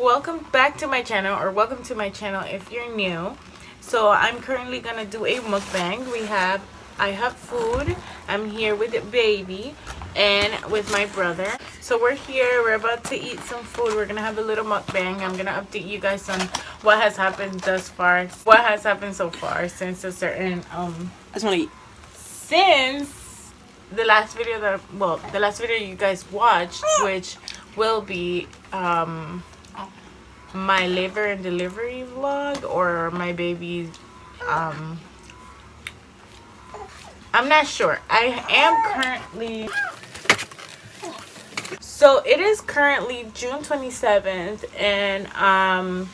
welcome back to my channel, or welcome to my channel if you're new. So I'm currently gonna do a mukbang. I have food. I'm here with the baby and with my brother. So we're here, we're about to eat some food. We're gonna have a little mukbang. I'm gonna update you guys on what has happened thus far, what has happened so far since a certain I just want to eat. Since the last video the last video you guys watched, which will be my labor and delivery vlog, or my baby's I'm not sure. I am currently, so it is currently June 27th, and I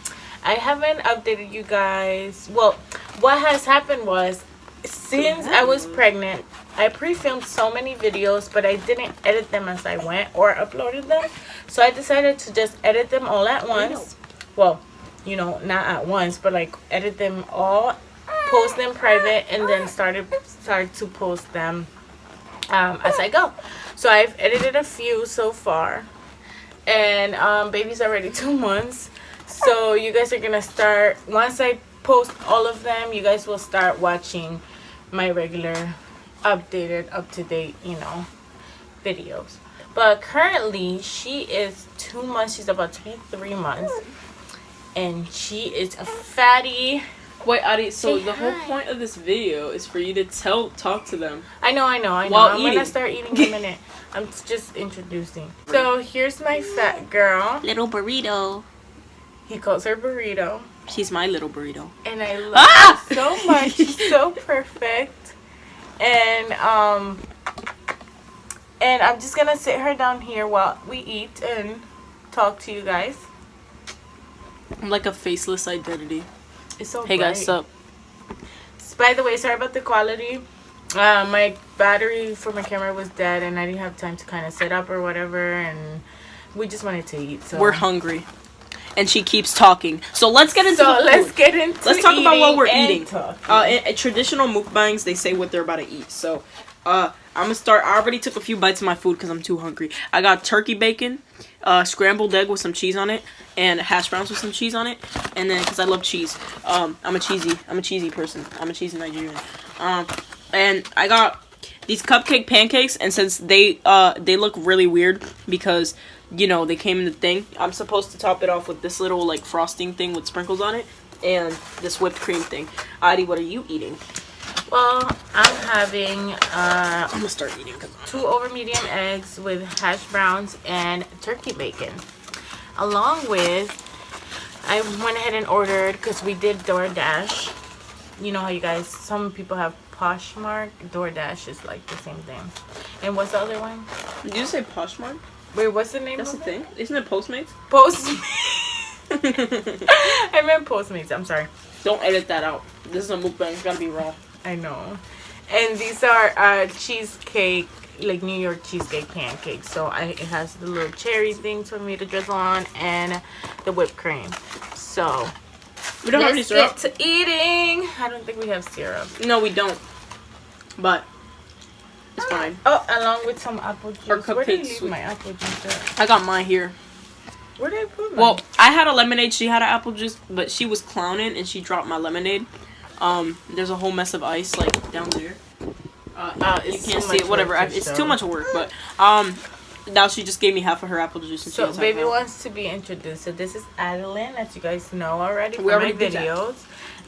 haven't updated you guys. Well, what has happened was, since I was pregnant, I pre-filmed so many videos, but I didn't edit them as I went or uploaded them. So I decided to just edit them all at once. Well, you know, not at once, but like edit them all, post them private, and then start to post them as I go. So I've edited a few so far, and baby's already 2 months. So you guys are gonna start, once I post all of them, you guys will start watching my regular updated, up-to-date, you know, videos. But currently she is 2 months. She's about to be 3 months, and she is a fatty. Wait, Adi, so the whole point of this video is for you to talk to them. I know. While I'm eating. gonna start eating in a minute. I'm just introducing. So here's my fat girl. Little burrito. He calls her burrito. She's my little burrito. And I love her so much. She's so perfect. And I'm just gonna sit her down here while we eat and talk to you guys. I'm like a faceless identity. It's so Hey bright. guys, sup? By the way, sorry about the quality. My battery for my camera was dead, and I didn't have time to kind of set up or whatever, and we just wanted to eat. So we're hungry, and she keeps talking. So let's get into the food. Let's talk about what we're eating. In traditional mukbangs, they say what they're about to eat. So I'm gonna start. I already took a few bites of my food because I'm too hungry. I got turkey bacon, scrambled egg with some cheese on it, and hash browns with some cheese on it. And then, because I love cheese, I'm a cheesy person. I'm a cheesy Nigerian. And I got these cupcake pancakes, and since they look really weird because, you know, they came in the thing, I'm supposed to top it off with this little like frosting thing with sprinkles on it, and this whipped cream thing. Adi, what are you eating? Well, I'm having I'm gonna start eating. 2 over medium eggs with hash browns and turkey bacon, along with, I went ahead and ordered, because we did DoorDash. You know how you guys, some people have Poshmark. DoorDash is like the same thing. And what's the other one? Did you say Poshmark? Wait, what's the name? That's of the thing. Isn't it Postmates? Postmates. I meant Postmates. I'm sorry. Don't edit that out. This is a mukbang. It's gotta be raw. I know. And these are cheesecake, like New York cheesecake pancakes. So it has the little cherry things for me to drizzle on, and the whipped cream. So We don't have any syrup. Let's get to eating. I don't think we have syrup. No, we don't. But it's fine. Oh, along with some apple juice. Or Where did you cupcakes leave my apple juice at? I got mine here. Where did I put mine? Well, I had a lemonade. She had an apple juice, but she was clowning and she dropped my lemonade. There's a whole mess of ice like down there. You can't see it. Whatever. It's too much work. But now she just gave me half of her apple juice. And so baby wants to be introduced. So this is Adeline, as you guys know already from my videos.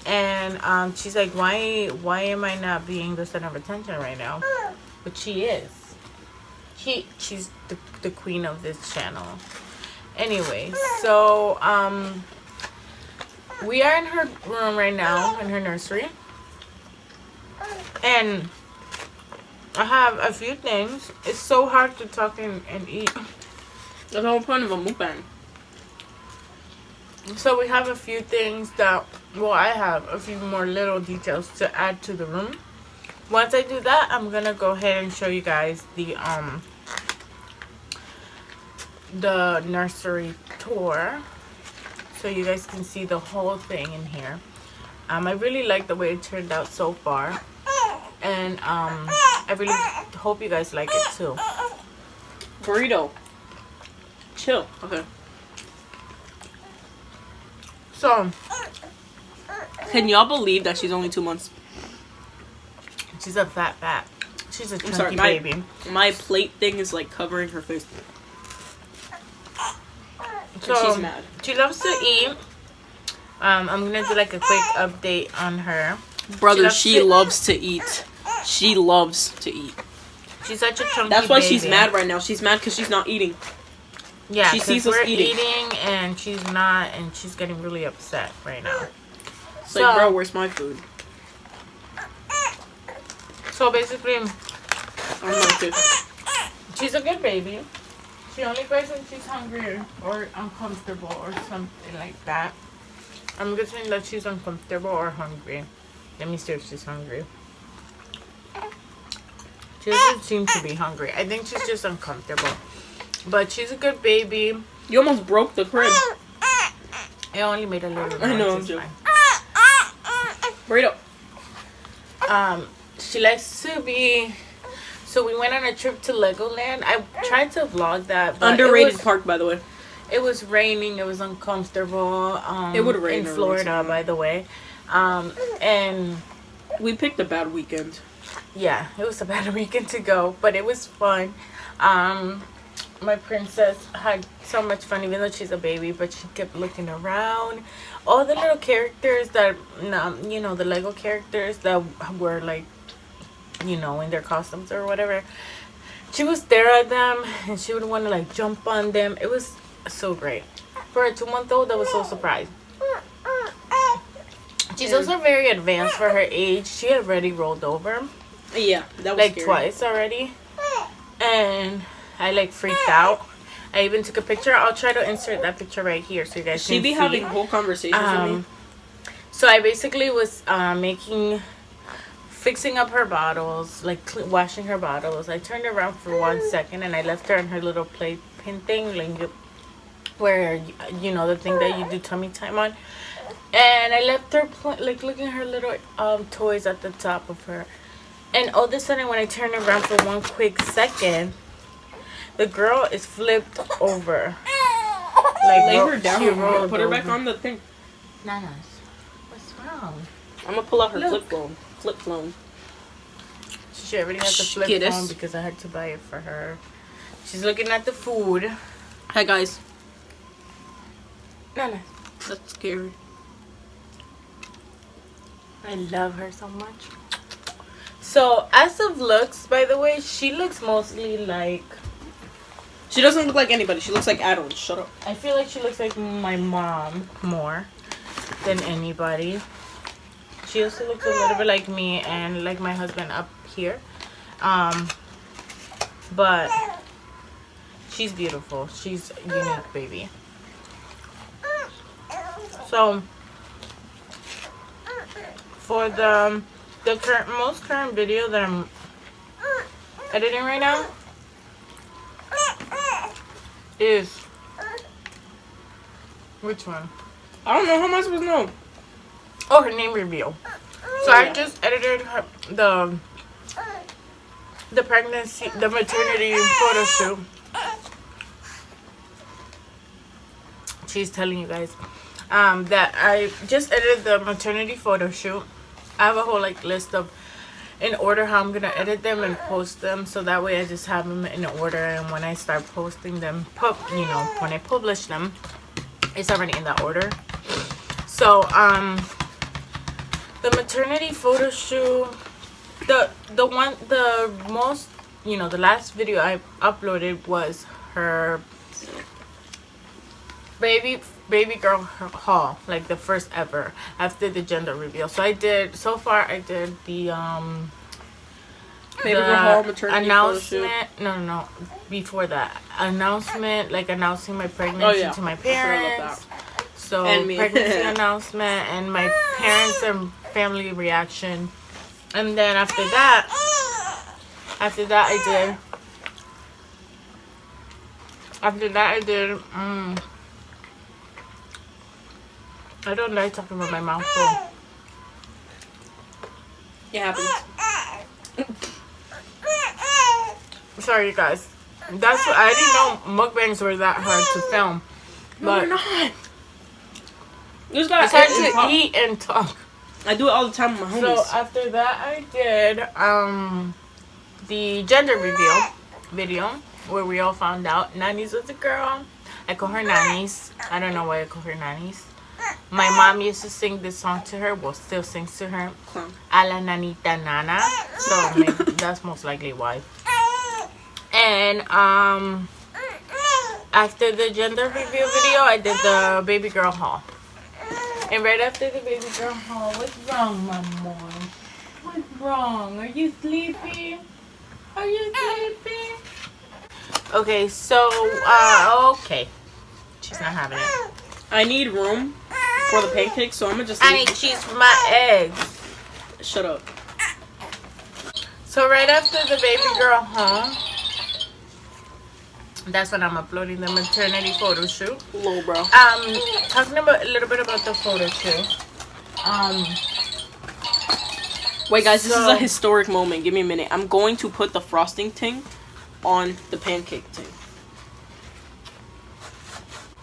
And she's like, why am I not being the center of attention right now? But she is. She's the queen of this channel. Anyway, so we are in her room right now, in her nursery, and I have a few things. It's so hard to talk and eat. That's the whole point of a mukbang. So we have a few things that, well, I have a few more little details to add to the room. Once I do that, I'm gonna go ahead and show you guys the nursery tour, so you guys can see the whole thing in here. I really like the way it turned out so far, and I really hope you guys like it too. Burrito. Chill. Okay. So, can y'all believe that she's only 2 months? she's a fat. She's a chunky baby. My plate thing is like covering her face. So, she's mad. She loves to eat. I'm gonna do like a quick update on her. Brother, she loves to eat. She loves to eat. She's such a chunky That's why baby. she's mad right now. She's mad because she's not eating. Yeah, she sees us eating and she's not, and she's getting really upset right now. It's like, bro, where's my food? So basically, I'm she's a good baby. She only cries when she's hungry or uncomfortable or something like that. I'm guessing that she's uncomfortable or hungry. Let me see if she's hungry. She doesn't seem to be hungry. I think she's just uncomfortable. But she's a good baby. You almost broke the crib. I only made a little noise. I know, I'm joking. Burrito. She likes to be... So we went on a trip to Legoland. I tried to vlog that. But underrated park, by the way. It was raining. It was uncomfortable. It would rain in Florida, by the way. And we picked a bad weekend. Yeah, it was a bad weekend to go, but it was fun. My princess had so much fun, even though she's a baby, but she kept looking around. All the little characters that, you know, the Lego characters that were like, you know, in their costumes or whatever. She would stare at them and she would want to like jump on them. It was so great. For a 2-month-old, I was so surprised. She's also very advanced for her age. She already rolled over. Yeah, that was like scary. Twice already. And I like freaked out. I even took a picture. I'll try to insert that picture right here so you guys can see. She be having whole conversations with me. So I basically was fixing up her bottles, like washing her bottles. I turned around for 1 second and I left her on her little playpen thing, like where, you know, the thing that you do tummy time on. And I left her like looking at her little toys at the top of her. And all of a sudden, when I turned around for 1 quick second, the girl is flipped over. Like, lay her down. Put her back on the thing. Nanas, what's wrong? I'm gonna pull out her flip phone. She already has a flip phone because I had to buy it for her. She's looking at the food. Hi guys. Nanas. That's scary. I love her so much. So, as of looks, by the way, she looks mostly like... She doesn't look like anybody. She looks like Adeline. Shut up. I feel like she looks like my mom more than anybody. She also looks a little bit like me and like my husband up here. But she's beautiful. She's a unique baby. So, for the most current video that I'm editing right now is which one? I don't know. How am I supposed to know? Oh, her name reveal. So I just edited her the pregnancy, the maternity photo shoot. She's telling you guys that I just edited the maternity photo shoot. I have a whole like list of in order how I'm gonna edit them and post them, so that way I just have them in order, and when I start posting them, you know, when I publish them, it's already in that order. So the maternity photo shoot, the most, you know, the last video I uploaded was her baby girl haul, like the first ever after the gender reveal. So I did the baby girl haul maternity announcement. No, before that announcement, like announcing my pregnancy to my parents. So pregnancy announcement and my parents and family reaction, and then after that I did I don't like talking with my mouth full. It happens. Sorry, you guys. That's what I didn't know mukbangs were that hard to film. No, they're not. You just gotta eat and talk. I do it all the time with my homies. So after that, I did the gender reveal video where we all found out Nanny's was a girl. I call her Nanny's. I don't know why I call her Nanny's. My mom used to sing this song to her. Well, still sings to her. A la nanita nana. So maybe that's most likely why. And after the gender reveal video, I did the baby girl haul. And right after the baby girl haul, what's wrong, my boy? What's wrong? Are you sleepy? Are you sleepy? Okay, so, okay. She's not having it. I need room for the pancakes, so I'm gonna just I need cheese for my eggs. Shut up. So right after the baby girl haul, that's when I'm uploading the maternity photo shoot. Low, bro. Talking about a little bit about the photo shoot. Wait, guys, this is a historic moment. Give me a minute. I'm going to put the frosting thing on the pancake thing.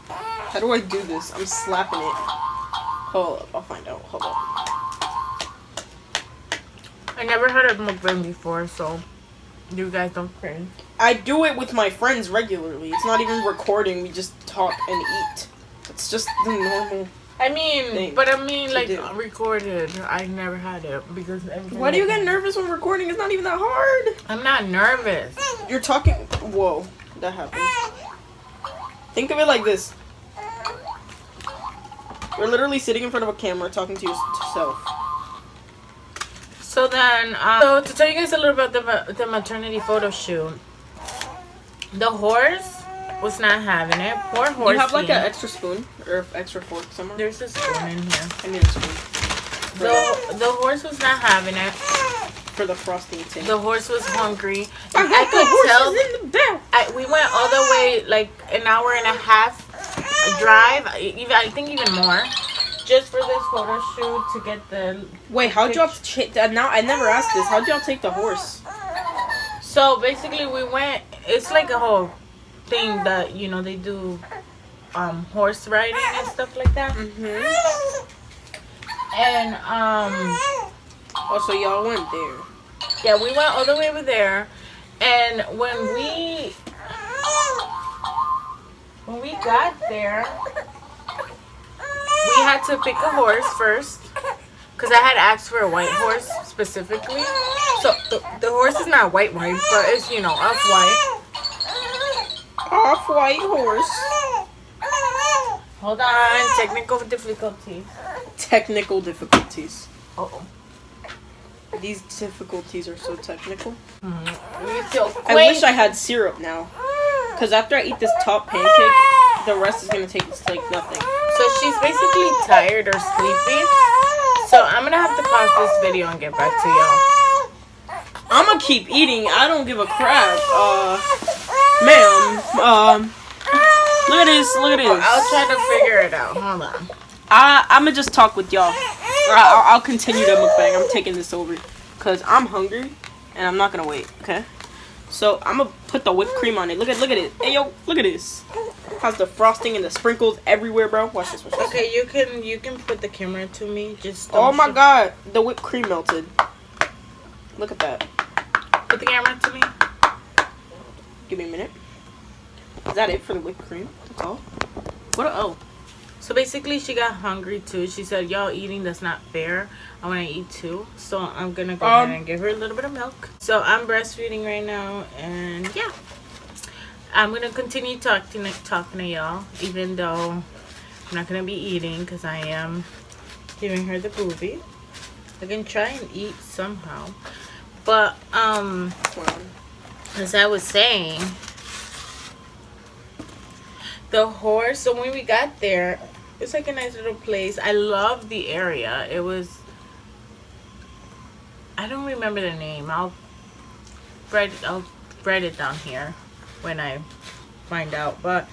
How do I do this? I'm slapping it. Hold up, I'll find out. Hold up. I never heard of Mukbang before, so you guys don't cringe. I do it with my friends regularly. It's not even recording. We just talk and eat. It's just the normal. I mean, like recorded. I never had it because. Why do you get nervous when recording? It's not even that hard. I'm not nervous. You're talking. Whoa, that happened. Think of it like this. You're literally sitting in front of a camera talking to yourself. So then, so to tell you guys a little bit about the maternity photo shoot, the horse was not having it. Poor horse. You have like an extra spoon or extra fork somewhere? There's a spoon in here. I need a spoon. The horse was not having it. For the frosting thing. The horse was hungry. I could tell. In the back. We went all the way like an hour and a half drive. I think even more. Just for this photo shoot to get the. Wait, how'd y'all? Now I never asked this. How'd y'all take the horse? So basically, we went. It's like a whole thing that they do, horse riding and stuff like that. And Also, y'all went there. Yeah, we went all the way over there, and when we got there. We had to pick a horse first, because I had asked for a white horse specifically. So the horse is not white, but it's, off-white. Off-white horse. Hold on, technical difficulties. Technical difficulties. Uh-oh. These difficulties are so technical. I wish I had syrup now, because after I eat this top pancake, the rest is going to taste like nothing. So she's basically tired or sleepy. So I'm going to have to pause this video and get back to y'all. I'm going to keep eating. I don't give a crap. Ma'am. Look at this. Look at this. I'll try to figure it out. Hold on. I'm going to just talk with y'all. I'll continue the mukbang. I'm taking this over. Because I'm hungry. And I'm not going to wait. Okay? So I'm going to put the whipped cream on it. Look at it. Hey, yo. Look at this. Has the frosting and the sprinkles everywhere, bro. Watch this. Okay, you can put the camera to me. Just oh my god, the whipped cream melted. Look at that. Put the camera to me. Give me a minute. Is that it for the whipped cream? That's all. What? So basically, she got hungry too. She said, "Y'all eating? That's not fair. I want to eat too." So I'm gonna go ahead and give her a little bit of milk. So I'm breastfeeding right now, and yeah. I'm going to continue talking to y'all, even though I'm not going to be eating because I am giving her the boobie. I can try and eat somehow. But, as I was saying, the horse, so when we got there, it's like a nice little place. I love the area. It was, I don't remember the name. I'll write it down here when I find out, but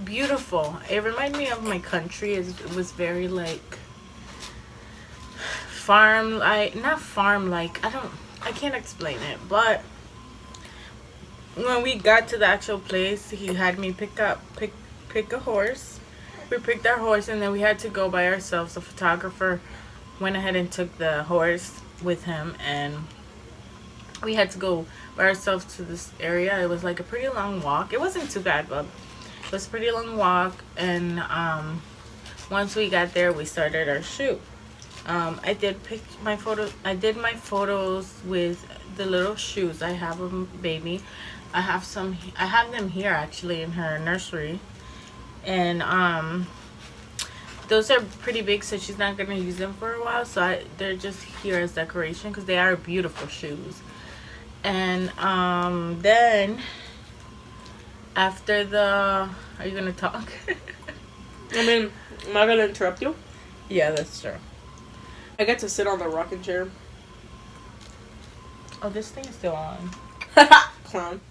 beautiful. It reminded me of my country. It was very like farm, not farm like, I can't explain it, but when we got to the actual place, he had me pick a horse, we picked our horse, and then we had to go by ourselves. The photographer went ahead and took the horse with him, and we had to go by ourselves to this area. It was like a pretty long walk. It wasn't too bad, but it was a pretty long walk. And once we got there, we started our shoot. I did my photos with the little shoes. I have a baby. I have them here actually in her nursery, and those are pretty big, so she's not gonna use them for a while. So they're just here as decoration because they are beautiful shoes. And then after are you gonna talk? I mean, am I gonna interrupt you? Yeah, that's true. I get to sit on the rocking chair. Oh, this thing is still on. Clown.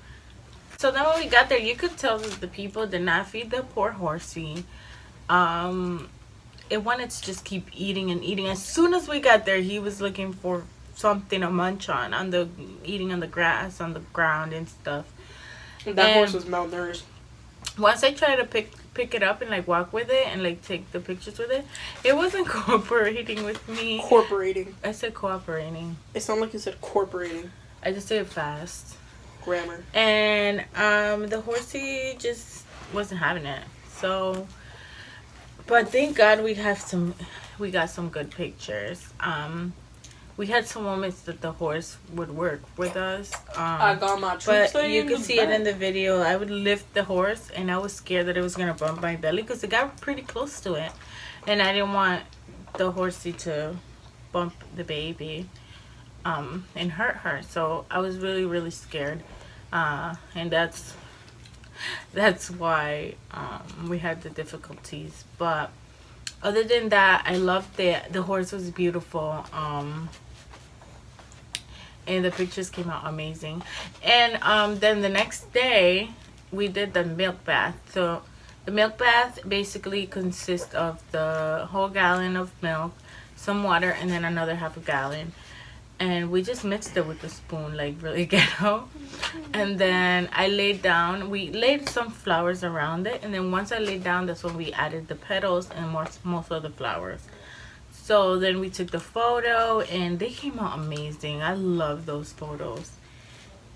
So then when we got there, you could tell that the people did not feed the poor horsey. It wanted to just keep eating and eating. As soon as we got there, he was looking for something to munch on, eating on the grass, on the ground and stuff. That horse was malnourished. Once I tried to pick it up and like walk with it and like take the pictures with it, it wasn't cooperating with me. I said cooperating. It sounded like you said corporating. I just said it fast. Grammar. And the horsey just wasn't having it. So, but thank God we got some good pictures. We had some moments that the horse would work with us. I got my troops. But you can see it in the video. I would lift the horse, and I was scared that it was going to bump my belly because it got pretty close to it. And I didn't want the horsey to bump the baby and hurt her. So I was really, really scared. And that's why we had the difficulties. But other than that, I loved it. The horse was beautiful. And the pictures came out amazing. And then the next day we did the milk bath. So the milk bath basically consists of the whole gallon of milk, some water, and then another half a gallon. And we just mixed it with a spoon, like really ghetto. And then I laid down. We laid some flowers around it. And then once I laid down, that's when we added the petals and most of the flowers. So then we took the photo, and they came out amazing. I love those photos.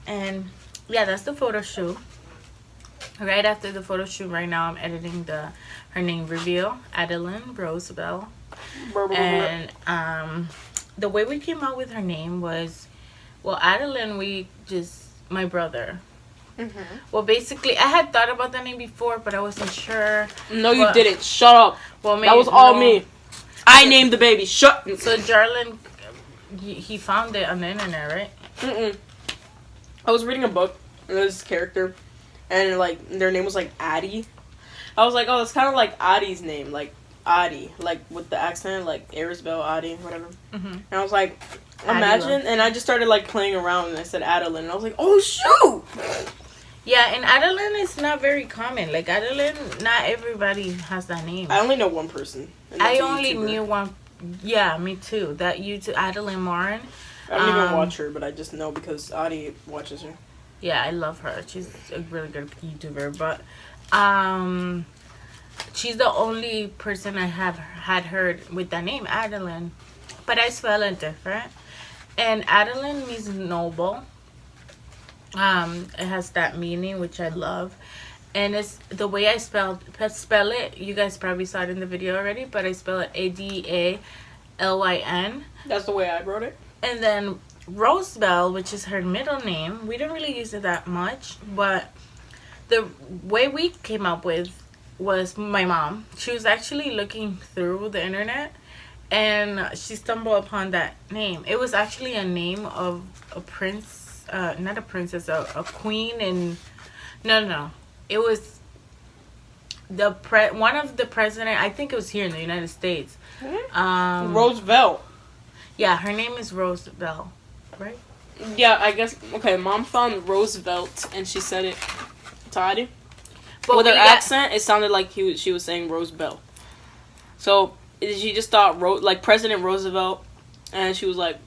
And yeah, that's the photo shoot. Right after the photo shoot, right now I'm editing her name reveal, Adeline Roosevelt. And the way we came out with her name was, well, Adeline, my brother. Mm-hmm. Well, basically, I had thought about that name before, but I wasn't sure. No, you didn't. Shut up. Well, maybe, that was all me. I named the baby. Shut. So Jarlin, he found it on the internet, right? Mm-mm. I was reading a book, and there was this character, and like their name was like Addie. I was like, oh, it's kind of like Addie's name, like Addie, like with the accent, like Arisbel, Addie, whatever. Mm-hmm. And I was like, imagine, and I just started like playing around, and I said Adeline, and I was like, oh shoot. Yeah, and Adeline is not very common. Like Adeline, not everybody has that name. I only know one person. I only knew one. Yeah, me too. That YouTube, Adeline Morin. I don't even watch her, but I just know because Addie watches her. Yeah, I love her. She's a really good YouTuber, but she's the only person I have had heard with that name, Adeline. But I spell it different. And Adeline means noble. It has that meaning, which I love. And it's the way I spell it. You guys probably saw it in the video already, but I spell it Adalyn. That's the way I wrote it. And then Rosebell, which is her middle name, we don't really use it that much, but the way we came up with was my mom. She was actually looking through the internet, and she stumbled upon that name. It was actually a name of a prince, not a princess, a queen, and no. It was one of the president. I think it was here in the United States. Roosevelt. Yeah, her name is Roosevelt, right? Yeah, I guess. Okay, Mom found Roosevelt, and she said it to Addie. But with her accent, it sounded like she was saying Roosevelt. So she just thought like President Roosevelt, and she was like,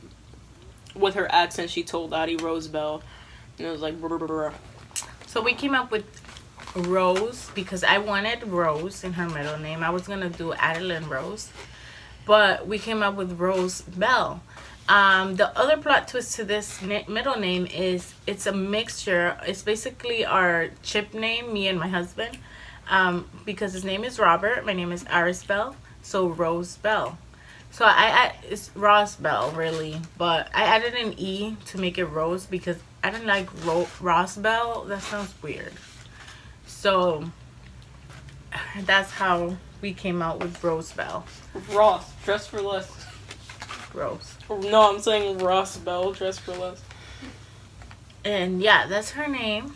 with her accent, she told Addie Roosevelt, and it was like. Brr, brr, brr. So we came up with Rose because I wanted Rose in her middle name. I was gonna do Adeline Rose, but we came up with Rose Bell. The other plot twist to this middle name is it's a mixture. It's basically our chip name, me and my husband, because his name is Robert. My name is Iris Bell, so Rose Bell. So it's Ross Bell really, but I added an E to make it Rose because I didn't like Ross Bell. That sounds weird. So that's how we came out with Rose Bell. Ross, dress for less. Rose. No, I'm saying Ross Bell, dress for less. And yeah, that's her name.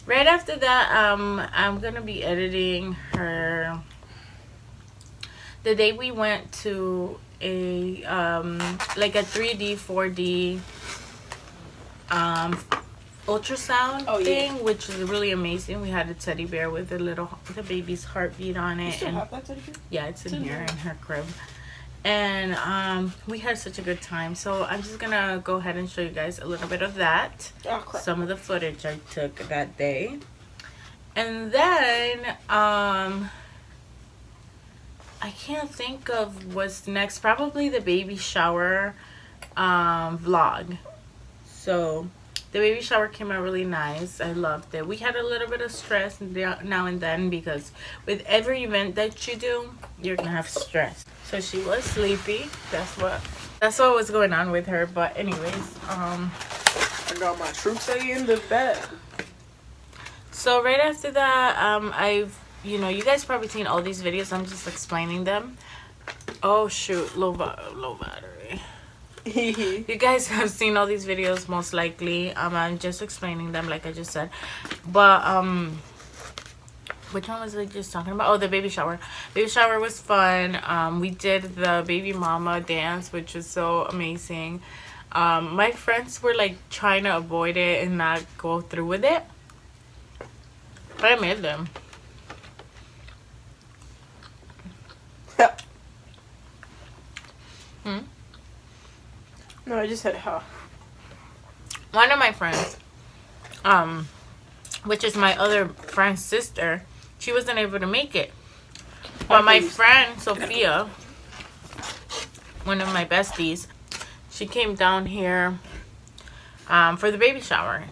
Right after that, I'm gonna be editing her. The day we went to a like a 3D, 4D ultrasound thing, which is really amazing. We had a teddy bear with the baby's heartbeat on it. You still have that teddy bear? Yeah, it's in here in her crib. And we had such a good time. So I'm just gonna go ahead and show you guys a little bit of that. Oh, crap. Some of the footage I took that day. And then I can't think of what's next. Probably the baby shower vlog. So the baby shower came out really nice. I loved it. We had a little bit of stress now and then because with every event that you do, you're gonna have stress. So she was sleepy. That's what was going on with her. But anyways, I got my troops in the bed. So right after that, you guys probably seen all these videos. I'm just explaining them. Oh shoot, low battery. You guys have seen all these videos most likely. I'm just explaining them like I just said. But which one was I just talking about? Oh, the baby shower. Baby shower was fun. We did the baby mama dance, which was so amazing. My friends were like trying to avoid it and not go through with it, but I made them. No, I just said ha. One of my friends, which is my other friend's sister, she wasn't able to make it. But my friend Sophia, one of my besties, she came down here for the baby shower.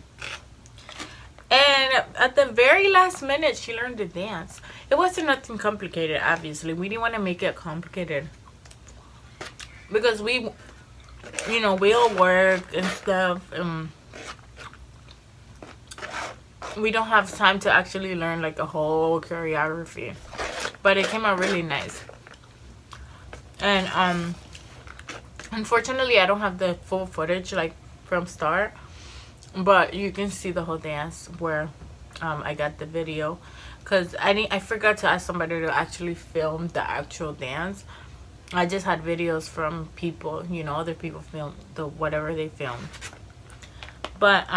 And at the very last minute, she learned to dance. It wasn't nothing complicated, obviously. We didn't want to make it complicated. Because we all work and stuff. We don't have time to actually learn like a whole choreography. But it came out really nice. And unfortunately, I don't have the full footage like from start. But you can see the whole dance where I got the video, because I forgot to ask somebody to actually film the actual dance. I just had videos from people, other people filmed whatever they filmed. But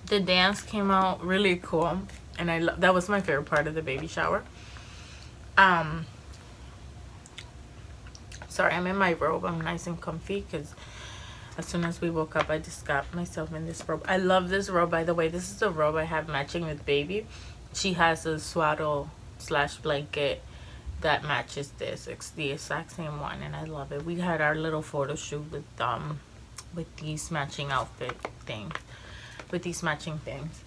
the dance came out really cool, and that was my favorite part of the baby shower. Sorry, I'm in my robe. I'm nice and comfy because as soon as we woke up, I just got myself in this robe. I love this robe, by the way. This is the robe I have matching with baby. She has a swaddle / blanket that matches this. It's the exact same one, and I love it. We had our little photo shoot with these matching outfit things, with these matching things.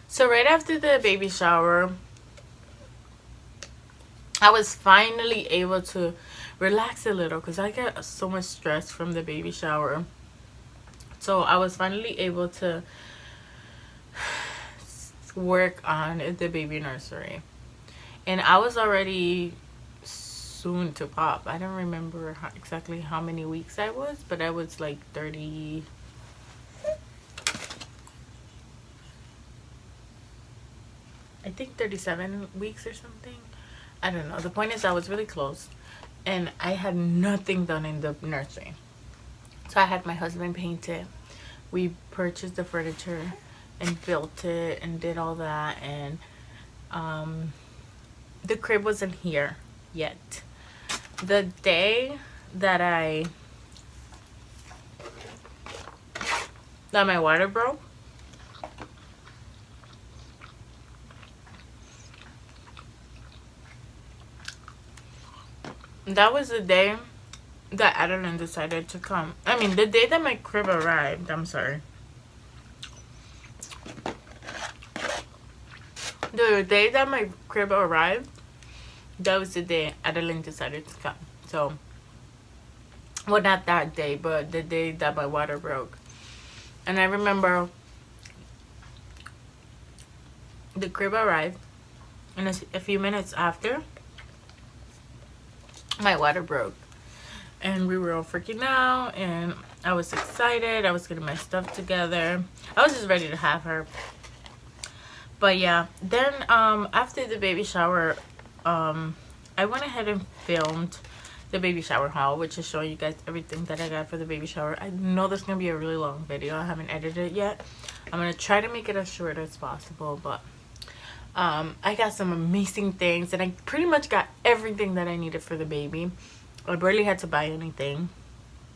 So right after the baby shower, I was finally able to relax a little because I got so much stress from the baby shower. So I was finally able to work on the baby nursery, and I was already soon to pop. I don't remember exactly how many weeks I was, but I was like 30. I think 37 weeks or something. I don't know. The point is I was really close, and I had nothing done in the nursery. So I had my husband paint it. We purchased the furniture and built it and did all that, and the crib wasn't here yet. The day that that my water broke. That was the day that Adeline decided to come. I mean, the day that my crib arrived. I'm sorry. The day that my crib arrived, that was the day Adeline decided to come. So, well, not that day, but the day that my water broke. And I remember the crib arrived, and a few minutes after, my water broke. And we were all freaking out, and I was excited. I was getting my stuff together. I was just ready to have her. But yeah, then after the baby shower, I went ahead and filmed the baby shower haul, which is showing you guys everything that I got for the baby shower. I know this is gonna be a really long video. I haven't edited it yet. I'm gonna try to make it as short as possible, but I got some amazing things, and I pretty much got everything that I needed for the baby. I barely had to buy anything,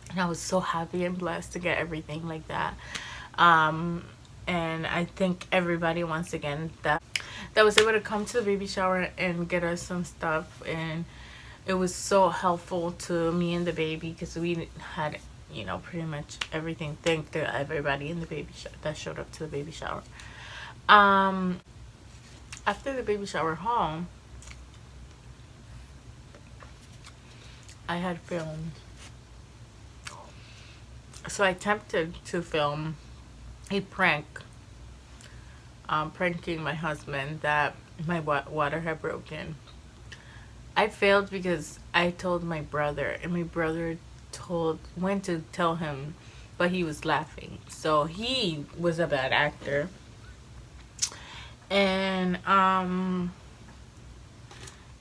and I was so happy and blessed to get everything like that. And I thank everybody once again that was able to come to the baby shower and get us some stuff, and it was so helpful to me and the baby because we had, you know, pretty much everything. Thank to everybody in the baby that showed up to the baby shower. After the baby shower home, I had filmed. So I attempted to film a prank, pranking my husband that my water had broken. I failed because I told my brother, and my brother went to tell him, but he was laughing. So he was a bad actor. And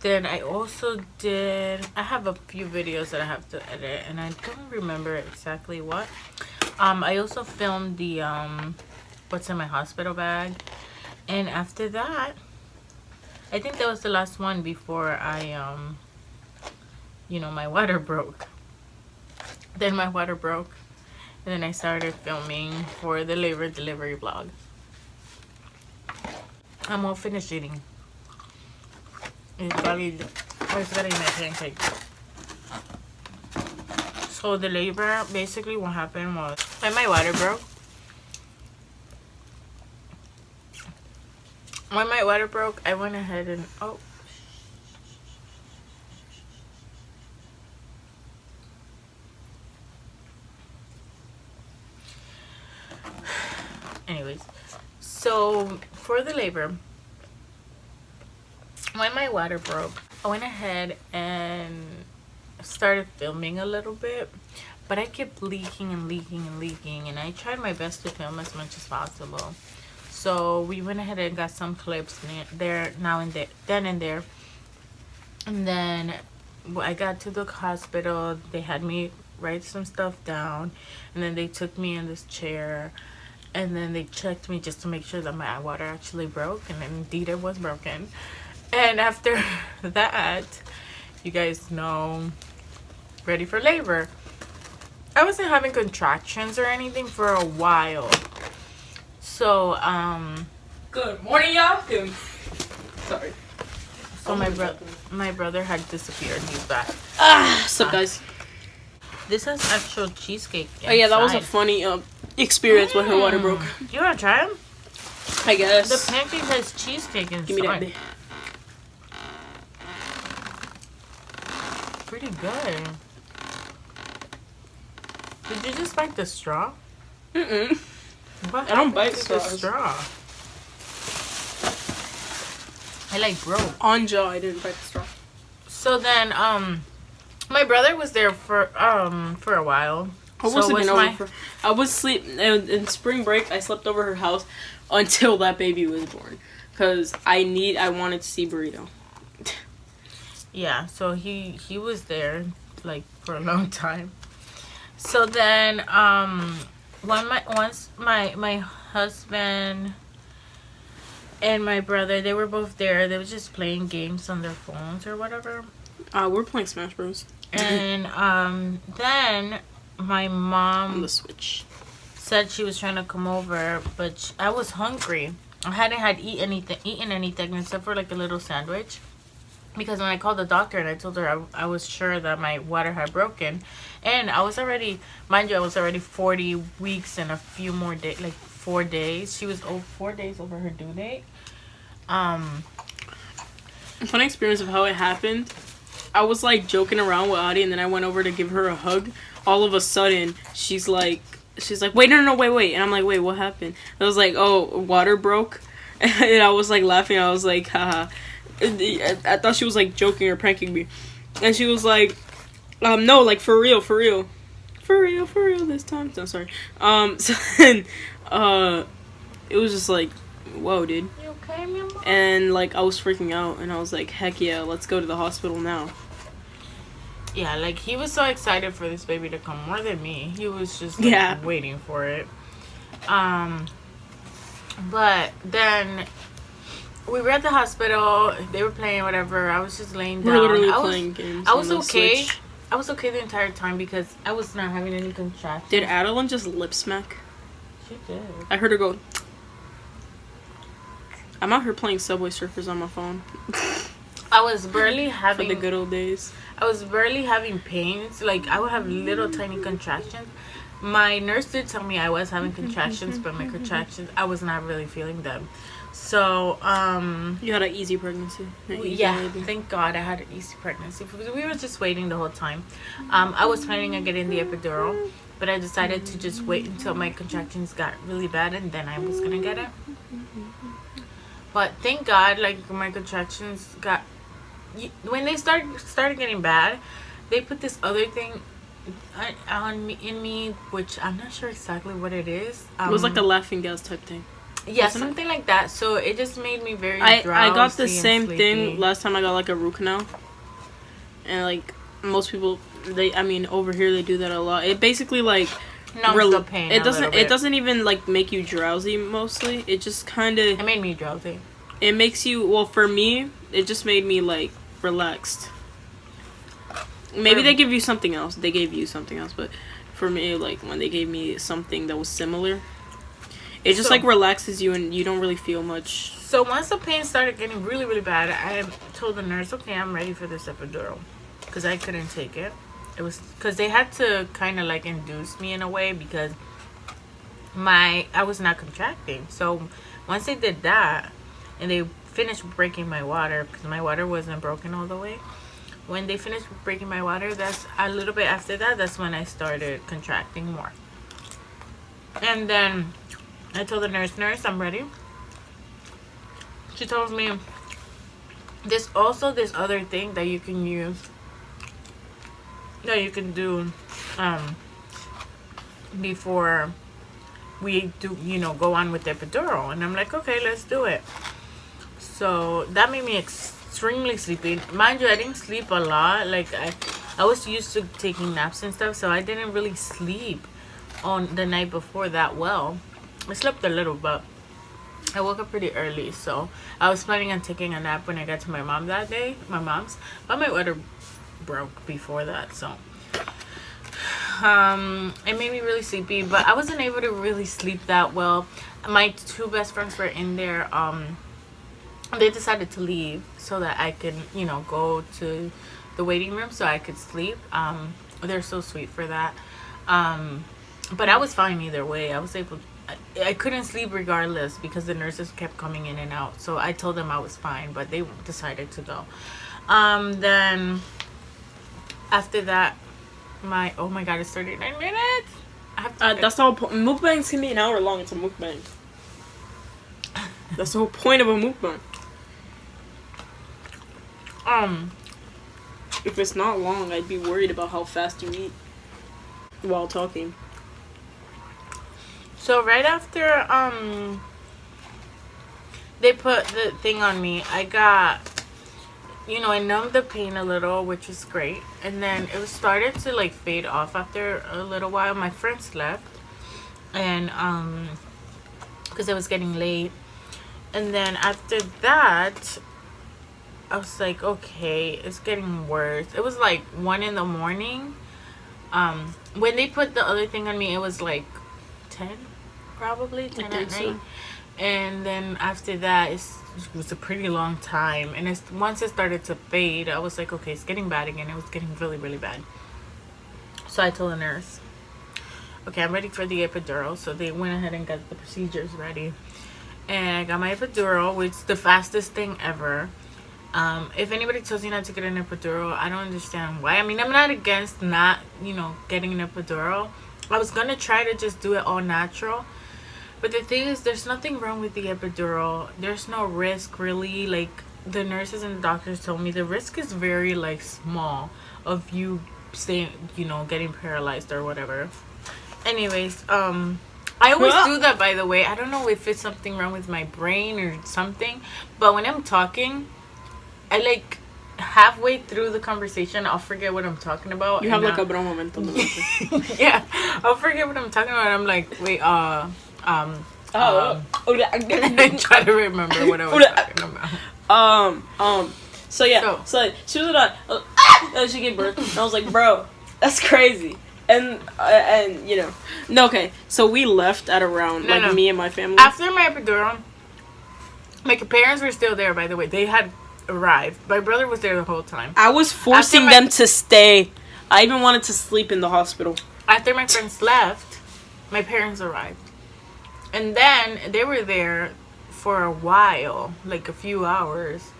then I also I have a few videos that I have to edit, and I don't remember exactly what. I also filmed the what's in my hospital bag, and after that, I think that was the last one before I you know, my water broke. Then my water broke, and then I started filming for the labor delivery vlog. I'm all finished eating. It's gotta eat my pancake. So the labor, basically what happened was, when my water broke, I went ahead and, oh. Anyways, so for the labor, when my water broke, I went ahead and started filming a little bit, but I kept leaking and leaking and leaking, and I tried my best to film as much as possible. So we went ahead and got some clips there, now and then and there, and then I got to the hospital. They had me write some stuff down, and then they took me in this chair, and then they checked me just to make sure that my water actually broke, and indeed it was broken. And after that, you guys know, ready for labor. I wasn't having contractions or anything for a while. So, good morning, y'all. Sorry. So my brother had disappeared. He's back. So guys, this has actual cheesecake inside. Oh yeah, that was a funny experience when her water broke. You wanna try them? I guess. The pancake has cheesecake inside. Give me that bit. Pretty good. Did you just bite the straw? What I don't bite the straw. I like broke. On jaw, I didn't bite the straw. So then, my brother was there for a while. I was sleep in spring break. I slept over her house until that baby was born, cause I wanted to see Burrito. Yeah, so he was there like for a long time. So then once my husband and my brother, they were both there. They were just playing games on their phones or whatever. We're playing Smash Bros. And then my mom on the Switch. said she was trying to come over, but I was hungry. I hadn't had eaten anything except for like a little sandwich. Because when I called the doctor and I told her I was sure that my water had broken, and I was already, mind you, I was already 40 weeks and a few more days, like 4 days. She was 4 days over her due date. A funny experience of how it happened. I was like joking around with Adi, and then I went over to give her a hug. All of a sudden, she's like, wait, no, wait. And I'm like, wait, what happened? I was like, oh, water broke. And I was like laughing. I was like, haha. I thought she was like joking or pranking me. And she was like, no, like for real this time. No, sorry. So then, it was just like, whoa, dude. You okay, mi amor? And like I was freaking out, and I was like, heck yeah, let's go to the hospital now. Yeah, like he was so excited for this baby to come, more than me. He was just like, waiting for it. But then we were at the hospital. They were playing whatever. I was just laying down. We're literally playing games. I was okay. Switch. I was okay the entire time because I was not having any contractions. Did Adeline just lip smack? She did. I heard her go. I'm out here playing Subway Surfers on my phone. I was barely having... For the good old days. I was barely having pains. Like, I would have little tiny contractions. My nurse did tell me I was having contractions, but my contractions, I was not really feeling them. So, You had an easy pregnancy. Yeah, thank God I had an easy pregnancy. We were just waiting the whole time. I was planning on getting the epidural, but I decided to just wait until my contractions got really bad, and then I was going to get it. But thank God, like, my contractions got... When they started getting bad, they put this other thing in me, which I'm not sure exactly what it is. It was like the laughing gas type thing. Yeah, something like that. So it just made me very drowsy. I got the same thing last time I got like a root canal. And like most people, over here they do that a lot. It basically like numbs the pain. It doesn't even like make you drowsy mostly. It just kind of... It made me drowsy. It makes you... Well, for me, it just made me like relaxed. Maybe they give you something else. They gave you something else, but for me, like when they gave me something that was similar, it just like relaxes you and you don't really feel much. So once the pain started getting really, really bad, I told the nurse, okay, I'm ready for this epidural, because I couldn't take it. It was because they had to kind of like induce me in a way because I was not contracting. So once they did that and they finished breaking my water, because my water wasn't broken all the way. When they finished breaking my water, that's a little bit after that, that's when I started contracting more. And then I told the nurse, I'm ready. She told me there's also this other thing that you can use, that you can do before we do, go on with the epidural. And I'm like, okay, let's do it. So that made me extremely sleepy. Mind you, I didn't sleep a lot. Like I was used to taking naps and stuff, so I didn't really sleep on the night before that well. I slept a little, but I woke up pretty early, so I was planning on taking a nap when I got to my mom that day. My mom's, but my water broke before that, so it made me really sleepy. But I wasn't able to really sleep that well. My two best friends were in there. They decided to leave so that I could, go to the waiting room so I could sleep. They're so sweet for that. But I was fine either way. I couldn't sleep regardless because the nurses kept coming in and out. So I told them I was fine, but they decided to go. Then after that, oh my God, it's 39 minutes. That's all. Mukbangs can be an hour long. It's a mukbang. That's the whole point of a mukbang. If it's not long, I'd be worried about how fast you eat while talking. So right after they put the thing on me, I got, I numbed the pain a little, which is great. And then it started to like fade off after a little while. My friends left, and because it was getting late. And then after that, I was like, okay, it's getting worse. It was like 1 in the morning. When they put the other thing on me, it was like 10, probably 10 at night. So. And then after that, it was a pretty long time. And once it started to fade, I was like, okay, it's getting bad again. It was getting really, really bad. So I told the nurse, okay, I'm ready for the epidural. So they went ahead and got the procedures ready. And I got my epidural, which is the fastest thing ever. If anybody tells you not to get an epidural, I don't understand why. I mean, I'm not against not, getting an epidural. I was going to try to just do it all natural. But the thing is, there's nothing wrong with the epidural. There's no risk, really. Like, the nurses and the doctors told me the risk is very, like, small of you staying, getting paralyzed or whatever. Anyways, I always do that, by the way. I don't know if it's something wrong with my brain or something. But when I'm talking, I, like, halfway through the conversation, I'll forget what I'm talking about. You have, like, a bro momento. Yeah, I'll forget what I'm talking about. I'm like, wait, I try to remember what I was talking about. So yeah, so she was like, and she gave birth, and I was like, bro, that's crazy. And no, okay. So we left at around me and my family. After my epidural, my parents were still there. By the way, they had arrived. My brother was there the whole time. I was forcing them to stay. I even wanted to sleep in the hospital. After my friends left, my parents arrived. And then they were there for a while, like a few hours.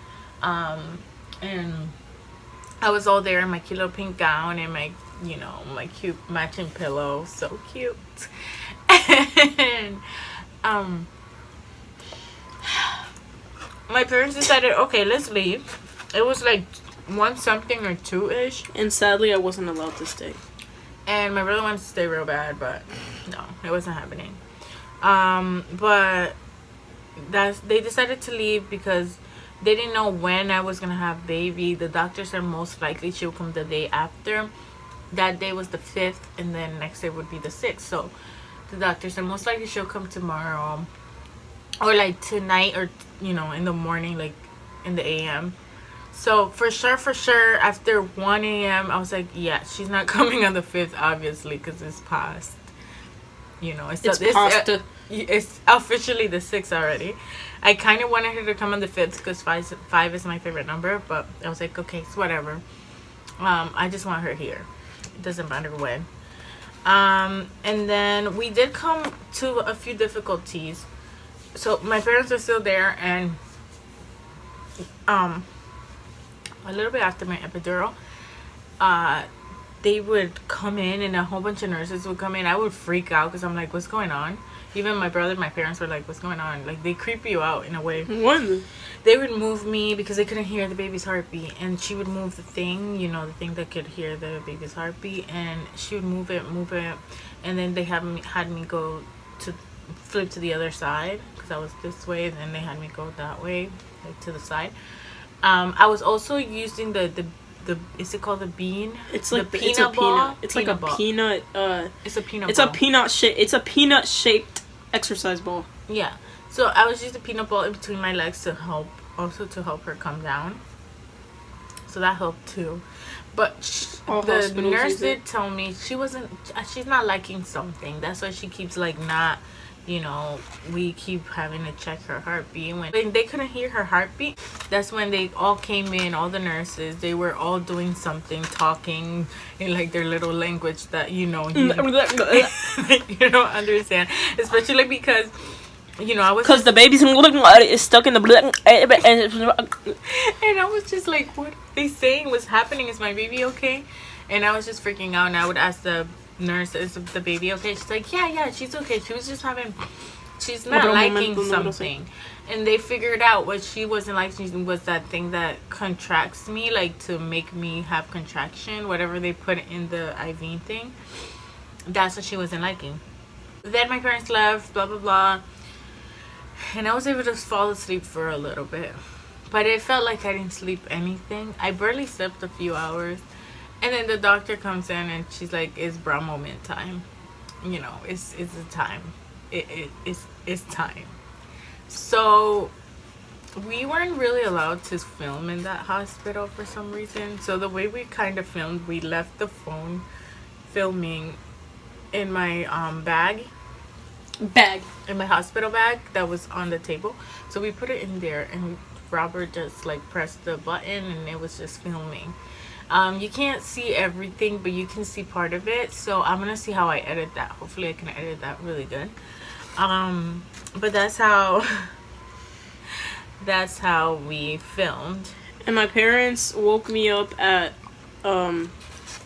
And I was all there in my cute little pink gown and my, my cute matching pillow. So cute. And my parents decided, okay, let's leave. It was like 1 something or 2-ish. And sadly, I wasn't allowed to stay. And my brother wanted to stay real bad, but no, it wasn't happening. But they decided to leave because they didn't know when I was gonna have baby. The doctor said most likely she'll come the day after. That day was the 5th, and then next day would be the 6th. So the doctor said most likely she'll come tomorrow, or like tonight, or in the morning, like in the AM. So for sure, after 1 AM, I was like, yeah, she's not coming on the 5th, obviously, because it's past. It's officially the 6th already. I kind of wanted her to come on the 5th because 5 is my favorite number, but I was like, okay, it's whatever. I just want her here. It doesn't matter when. And then we did come to a few difficulties. So my parents are still there, and a little bit after my epidural, they would come in, and a whole bunch of nurses would come in. I would freak out because I'm like, what's going on? Even my brother and my parents were like, what's going on? Like, they creep you out in a way. What? They would move me because they couldn't hear the baby's heartbeat. And she would move the thing, the thing that could hear the baby's heartbeat. And she would move it. And then they had me go to flip to the other side because I was this way. And then they had me go that way, like to the side. I was also using the is it called the bean? It's like the peanut ball. It's like a peanut. It's a peanut. It's ball. It's a peanut shaped exercise ball. Yeah. So I was using the peanut ball in between my legs to help her come down. So that helped too. But the nurse did tell me she's not liking something. That's why she keeps like not. We keep having to check her heartbeat. When they couldn't hear her heartbeat, that's when they all came in, all the nurses. They were all doing something, talking in like their little language that you don't understand. Especially because I was the baby's is stuck in the and I was just like, what are they saying? What's happening? Is my baby okay? And I was just freaking out, and I would ask the nurse, is the baby okay? She's like, yeah, she's okay. She's not liking something. And they figured out what she wasn't liking was that thing that contracts me, like to make me have contraction, whatever they put in the IV thing. That's what she wasn't liking. Then my parents left, blah blah blah, and I was able to fall asleep for a little bit, but it felt like I didn't sleep anything. I barely slept a few hours. And then the doctor comes in and she's like, it's bra moment time. It's the time. It's time. So we weren't really allowed to film in that hospital for some reason. So the way we kind of filmed, we left the phone filming in my bag. bag. In my hospital bag that was on the table. So we put it in there, and Robert just like pressed the button, and it was just filming. You can't see everything, but you can see part of it. So I'm gonna see how I edit that. Hopefully I can edit that really good. But that's how that's how we filmed. And my parents woke me up at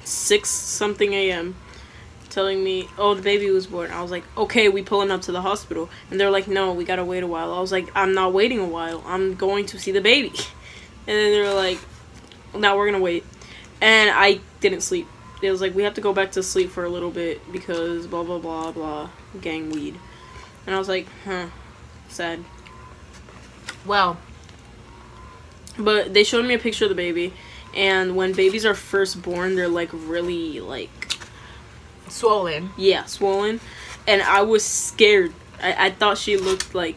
6 something a.m. telling me, oh, the baby was born. I was like, okay, we pulling up to the hospital. And they're like, no, we gotta wait a while. I was like, I'm not waiting a while. I'm going to see the baby. And then they were like, now we're gonna wait. And I didn't sleep. It was like, we have to go back to sleep for a little bit because blah, blah, blah, blah, gang weed. And I was like, sad. Well. But they showed me a picture of the baby. And when babies are first born, they're like really like... swollen. Yeah, swollen. And I was scared. I thought she looked like...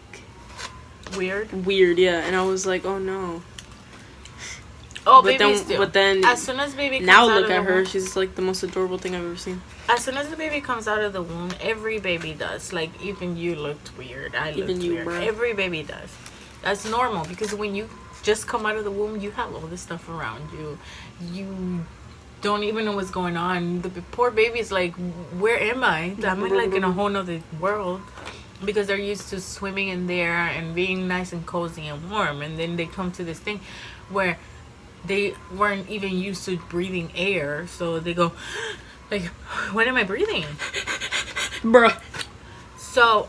Weird, yeah. And I was like, oh no. Oh, babies do. But then, as soon as baby comes now out look of at the her. womb, She's like the most adorable thing I've ever seen. As soon as the baby comes out of the womb, every baby does. Like, even you looked weird. I looked weird. Bro. Every baby does. That's normal, because when you just come out of the womb, you have all this stuff around you. You don't even know what's going on. The poor baby's like, where am I? I'm like in a whole nother world, because they're used to swimming in there and being nice and cozy and warm, and then they come to this thing where they weren't even used to breathing air, so they go like, what am I breathing? Bruh. So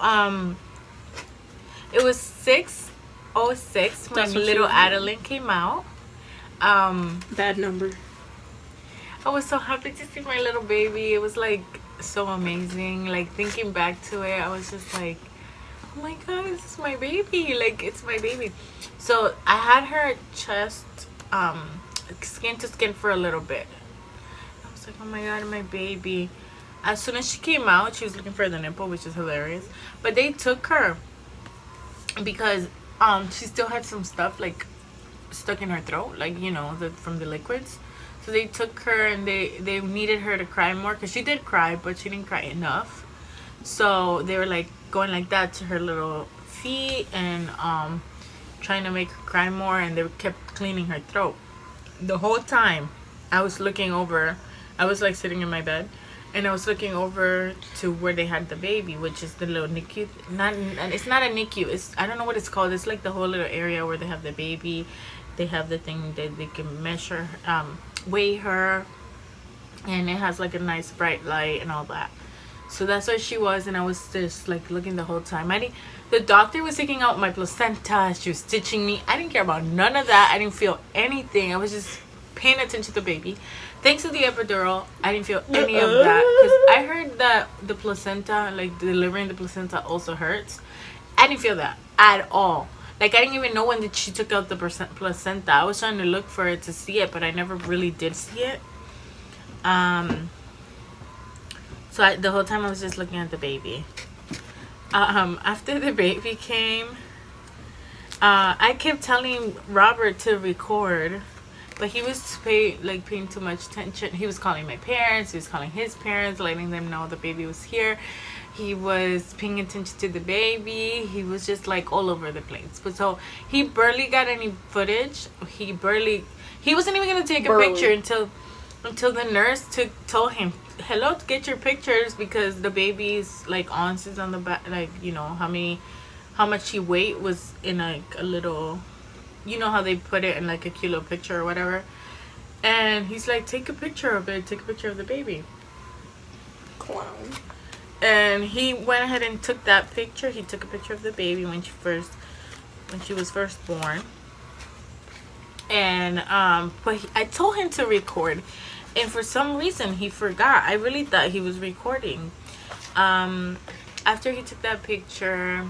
it was 6:06 when little Adeline came out. Bad number. I was so happy to see my little baby. It was like so amazing. Like, thinking back to it, I was just like, oh my god, this is my baby. Like, it's my baby. So I had her chest skin to skin for a little bit. I was like, oh my god, my baby. As soon as she came out, she was looking for the nipple, which is hilarious. But they took her because she still had some stuff like stuck in her throat, like, you know, from the liquids. So they took her, and they needed her to cry more, because she did cry, but she didn't cry enough. So they were like going like that to her little feet and trying to make her cry more, and they kept cleaning her throat. The whole time I was looking over, I was like sitting in my bed, and I was looking over to where they had the baby, which is the little NICU. It's not a NICU. It's, I don't know what it's called. It's like the whole little area where they have the baby. They have the thing that they can measure, weigh her, and it has like a nice bright light and all that. So that's where she was, and I was just like looking the whole time. The doctor was taking out my placenta. She was stitching me. I didn't care about none of that. I didn't feel anything. I was just paying attention to the baby. Thanks to the epidural, I didn't feel any of that, because I heard that the placenta, like delivering the placenta, also hurts. I didn't feel that at all. Like, I didn't even know when she took out the placenta. I was trying to look for it to see it, but I never really did see it. So the whole time I was just looking at the baby. After the baby came, I kept telling Robert to record, but he was paying too much attention. He was calling my parents. He was calling his parents, letting them know the baby was here. He was paying attention to the baby. He was just like all over the place. But so he barely got any footage. He wasn't even gonna take a picture until the nurse told him, hello, get your pictures, because the baby's like ounces on the back, like, you know, how much he weighed was in like a little, you know how they put it in like a kilo picture or whatever. And he's like, take a picture of it, take a picture of the baby. Clown. And he went ahead and took that picture. He took a picture of the baby when she was first born. And but I told him to record, and for some reason he forgot. I really thought he was recording. After he took that picture,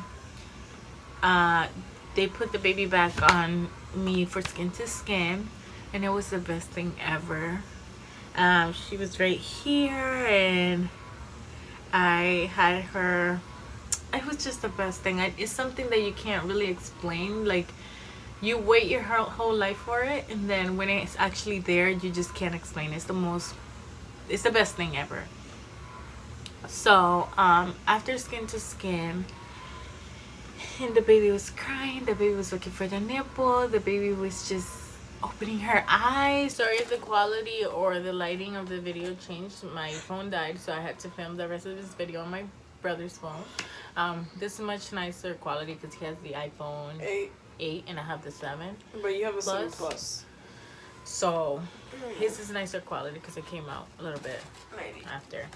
they put the baby back on me for skin to skin, and it was the best thing ever. She was right here, and I had her. It was just the best thing. It's something that you can't really explain. Like, you wait your whole life for it, and then when it's actually there, you just can't explain. It's the best thing ever. So after skin to skin, and the baby was crying, the baby was looking for the nipple, the baby was just opening her eyes. Sorry if the quality or the lighting of the video changed. My phone died, so I had to film the rest of this video on my brother's phone. This is much nicer quality because he has the iPhone 8 and I have the 7. But you have a 7 Plus. So his is nicer quality because it came out a little bit after.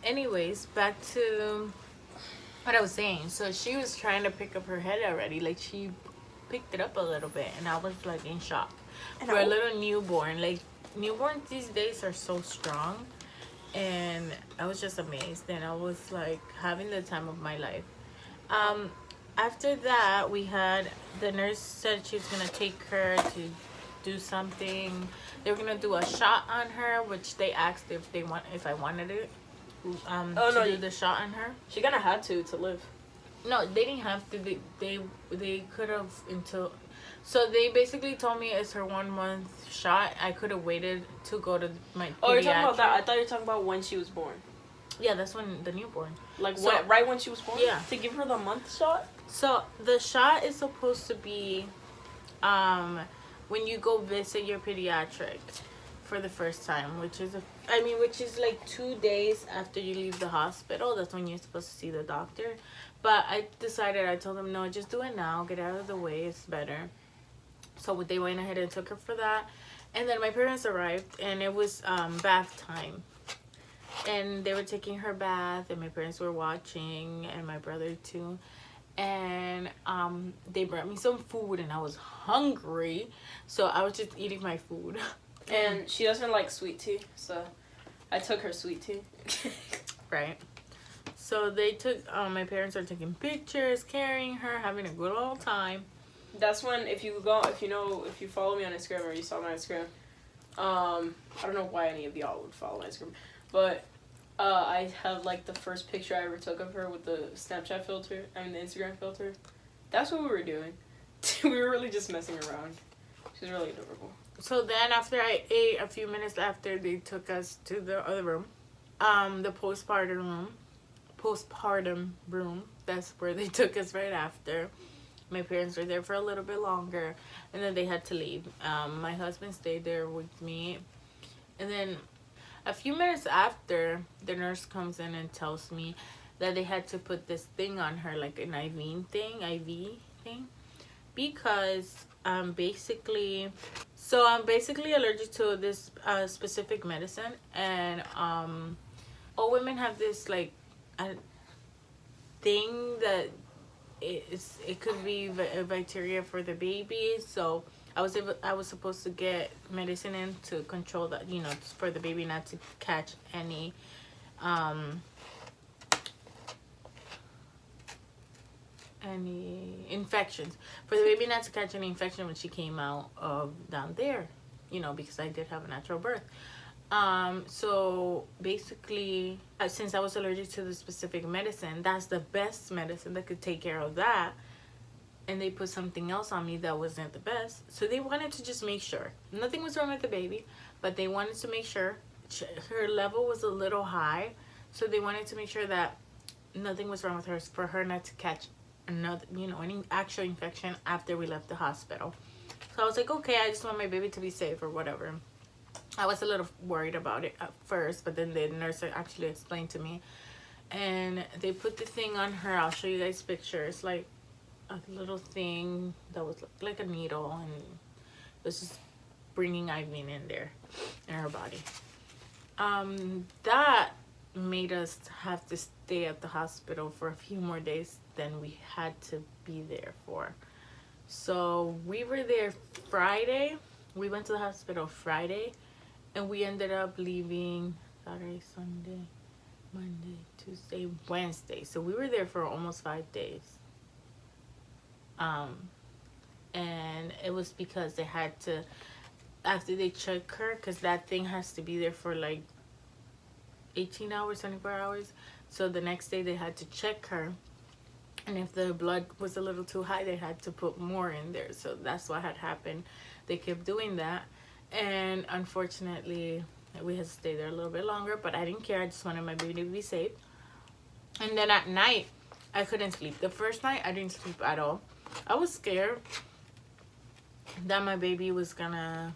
Anyways, back to what I was saying. So she was trying to pick up her head already. Like, she picked it up a little bit, and I was like in shock. For a little newborn, like, newborns these days are so strong, and I was just amazed, and I was like having the time of my life. After that, we had, the nurse said she was gonna take her to do something. They were gonna do a shot on her, which they asked if I wanted it. Do the shot on her. She gonna had to live. No, they didn't have to. They could have until. So they basically told me it's her 1 month shot. I could have waited to go to my pediatric. Oh, you're talking about that. I thought you were talking about when she was born. Yeah, that's when the newborn. Like, so, right when she was born? Yeah. To give her the month shot? So the shot is supposed to be when you go visit your pediatric for the first time, which is like 2 days after you leave the hospital. That's when you're supposed to see the doctor. But I told them, no, just do it now, get out of the way, it's better. So they went ahead and took her for that. And then my parents arrived, and it was bath time, and they were taking her bath, and my parents were watching, and my brother too. And they brought me some food, and I was hungry, so I was just eating my food. And she doesn't like sweet tea, so I took her sweet tea. Right. So they took, my parents are taking pictures, carrying her, having a good old time. That's when, if you follow me on Instagram, or you saw my Instagram, I don't know why any of y'all would follow my Instagram, but I have like the first picture I ever took of her with the Snapchat filter, the Instagram filter. That's what we were doing. We were really just messing around. She's really adorable. So then after I ate, a few minutes after, they took us to the other room, the postpartum room. That's where they took us right after. My parents were there for a little bit longer, and then they had to leave. My husband stayed there with me, and then a few minutes after, the nurse comes in and tells me that they had to put this thing on her, like an IV thing, because I'm basically allergic to this specific medicine, and all women have this like thing that it could be a bacteria for the baby. So I was supposed to get medicine in to control that, for the baby not to catch any infections, for the baby not to catch any infection when she came out of down there, because I did have a natural birth. So basically, since I was allergic to the specific medicine, that's the best medicine that could take care of that, and they put something else on me that wasn't the best. So they wanted to just make sure nothing was wrong with the baby, but they wanted to make sure her level was a little high, so they wanted to make sure that nothing was wrong with her, for her not to catch another, any actual infection after we left the hospital. So I was like, okay, I just want my baby to be safe or whatever. I was a little worried about it at first, but then the nurse actually explained to me, and they put the thing on her. I'll show you guys pictures, like a little thing that was like a needle, and it was just bringing IV in there in her body. That made us have to stay at the hospital for a few more days than we had to be there for. So we were there Friday. We went to the hospital Friday, and we ended up leaving Saturday, Sunday, Monday, Tuesday, Wednesday. So we were there for almost 5 days. And it was because they had to, after they check her, because that thing has to be there for like 18 hours, 24 hours. So the next day they had to check her, and if the blood was a little too high, they had to put more in there. So that's what had happened. They kept doing that, and unfortunately We had to stay there a little bit longer, but I didn't care. I just wanted my baby to be safe. And then at night, I couldn't sleep. The first night, I didn't sleep at all. I was scared that my baby was gonna,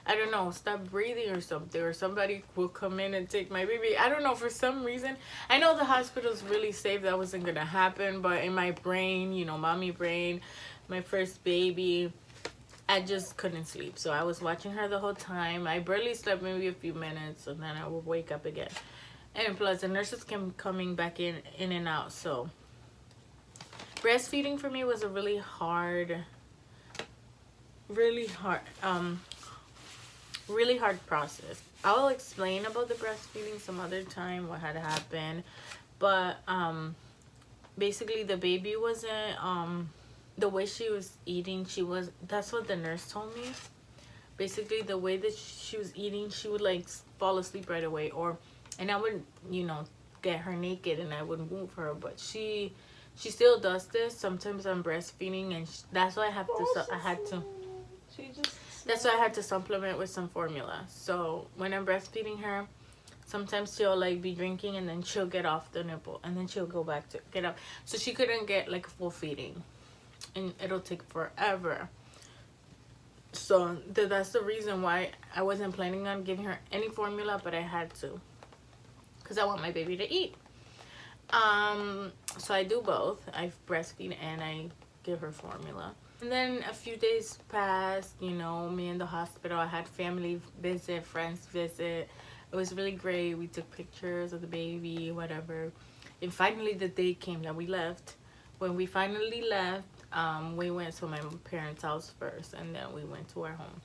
I don't know, stop breathing or something, or somebody will come in and take my baby. I don't know, for some reason. I know the hospital's really safe, that wasn't gonna happen, but in my brain, you know, mommy brain, my first baby, I just couldn't sleep. So I was watching her the whole time. I barely slept, maybe a few minutes, and then I would wake up again. And plus, the nurses came coming back in and out. So breastfeeding for me was a really hard process. I'll explain about the breastfeeding some other time, what had happened. But basically the baby wasn't the way she was eating, that's what the nurse told me. Basically the way that she was eating, she would like fall asleep right away, and I would, you know, get her naked and I would move her, but she still does this sometimes. I'm breastfeeding, and that's why I had to supplement with some formula. So when I'm breastfeeding her, sometimes she'll like be drinking and then she'll get off the nipple and then she'll go back to get up. So she couldn't get like full feeding, and it'll take forever. So that's the reason why I wasn't planning on giving her any formula, but I had to, because I want my baby to eat. So I do both. I breastfeed and I give her formula. And then a few days passed, you know, me in the hospital. I had family visit, friends visit. It was really great. We took pictures of the baby, whatever. And finally the day came that we left. When we finally left, we went to my parents' house first, and then we went to our home.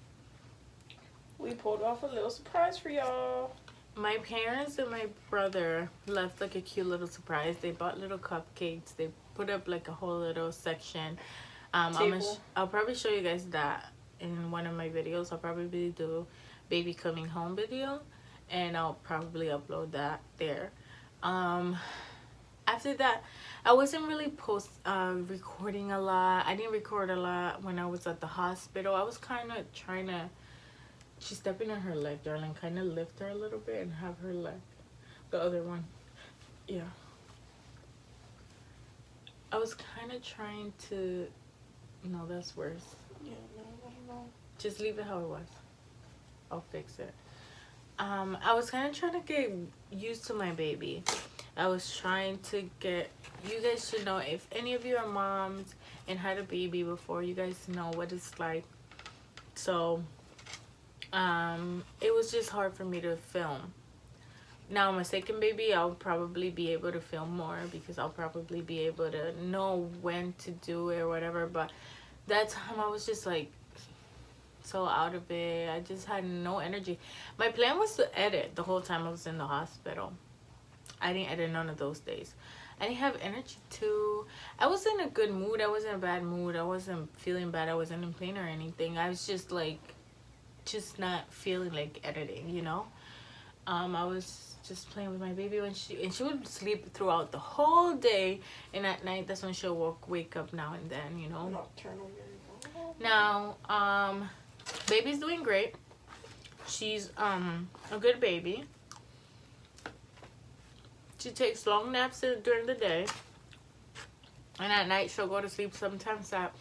We pulled off a little surprise for y'all. My parents and my brother left like a cute little surprise. They bought little cupcakes. They put up like a whole little section. I'll probably show you guys that in one of my videos. I'll probably do baby coming home video, and I'll probably upload that there. After that, I wasn't really recording a lot. I didn't record a lot when I was at the hospital. I was kind of trying to, she's stepping on her leg, darling. Kind of lift her a little bit and have her leg, the other one. Yeah. I was kind of trying to, no, that's worse. Yeah, no. Just leave it how it was. I'll fix it. I was kind of trying to get used to my baby. I was trying to get, you guys should know, if any of you are moms and had a baby before, you guys know what it's like. So it was just hard for me to film. Now my second baby, I'll probably be able to film more, because I'll probably be able to know when to do it or whatever. But that time I was just like so out of it. I just had no energy. My plan was to edit the whole time I was in the hospital. I didn't edit none of those days. I didn't have energy to. I was in a good mood. I was in a bad mood. I wasn't feeling bad. I wasn't in pain or anything. I was just like, just not feeling like editing, you know. I was just playing with my baby when she would sleep throughout the whole day, and at night that's when she'll wake up now and then, you know. Nocturnal. Now, baby's doing great. She's a good baby. She takes long naps during the day, and at night she'll go to sleep sometimes at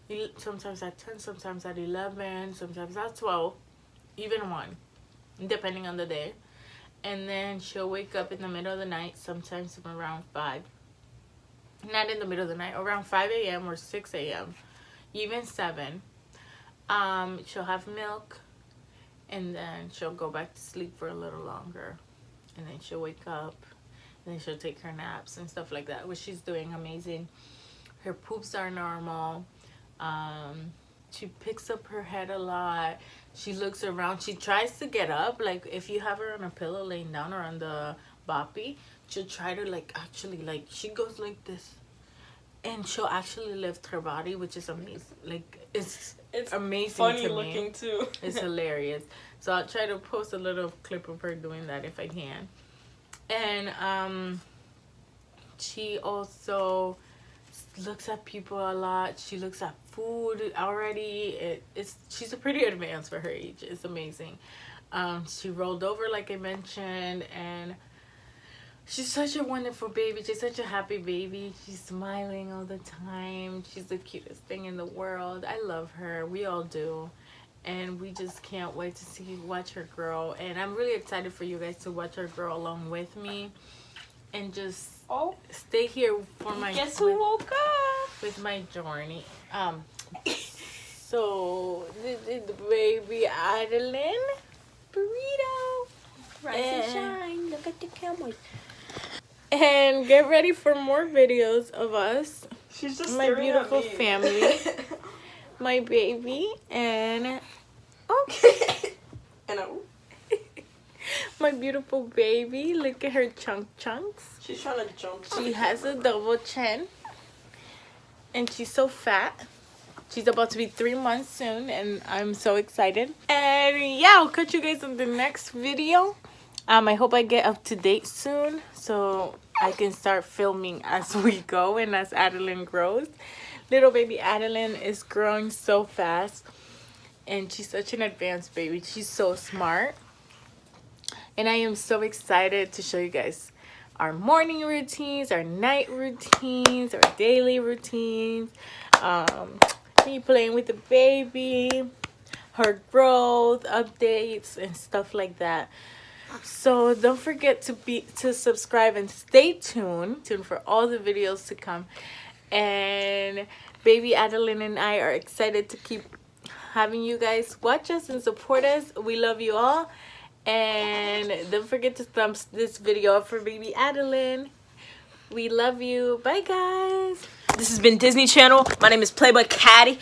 10, sometimes at 11, sometimes at 12, even 1, depending on the day. And then she'll wake up in the middle of the night, sometimes around 5. Not in the middle of the night, around 5 a.m. or 6 a.m., even 7. She'll have milk, and then she'll go back to sleep for a little longer, and then she'll wake up, and then she'll take her naps and stuff like that, which she's doing amazing. Her poops are normal. She picks up her head a lot. She looks around. She tries to get up. Like, if you have her on a pillow laying down or on the boppy, she'll try to like actually, like, she goes like this, and she'll actually lift her body, which is amazing. Like, it's amazing. Funny to me. Looking too. It's hilarious. So I'll try to post a little clip of her doing that if I can. And she also looks at people a lot. She looks at food already. She's pretty advanced for her age. It's amazing. She rolled over, like I mentioned, and she's such a wonderful baby. She's such a happy baby. She's smiling all the time. She's the cutest thing in the world. I love her. We all do. And we just can't wait to watch her grow. And I'm really excited for you guys to watch her grow along with me. And just stay here for my... Guess who woke up? With my journey. So, this is the baby Adeline. Burrito. Rise and shine. Look at the cameras. And get ready for more videos of us. She's just my beautiful family. My baby. And... and my beautiful baby. Look at her chunks. She's trying to jump. She has a double chin. And she's so fat. She's about to be 3 months soon, and I'm so excited. And yeah, I'll catch you guys in the next video. I hope I get up to date soon, so I can start filming as we go and as Adeline grows. Little baby Adeline is growing so fast, and she's such an advanced baby. She's so smart. And I am so excited to show you guys our morning routines, our night routines, our daily routines. Me playing with the baby, her growth updates and stuff like that. So don't forget to subscribe and stay tuned for all the videos to come. And baby Adeline and I are excited to keep having you guys watch us and support us. We love you all. And don't forget to thumbs this video up for baby Adeline. We love you. Bye guys. This has been Disney Channel. My name is Playboy Caddy.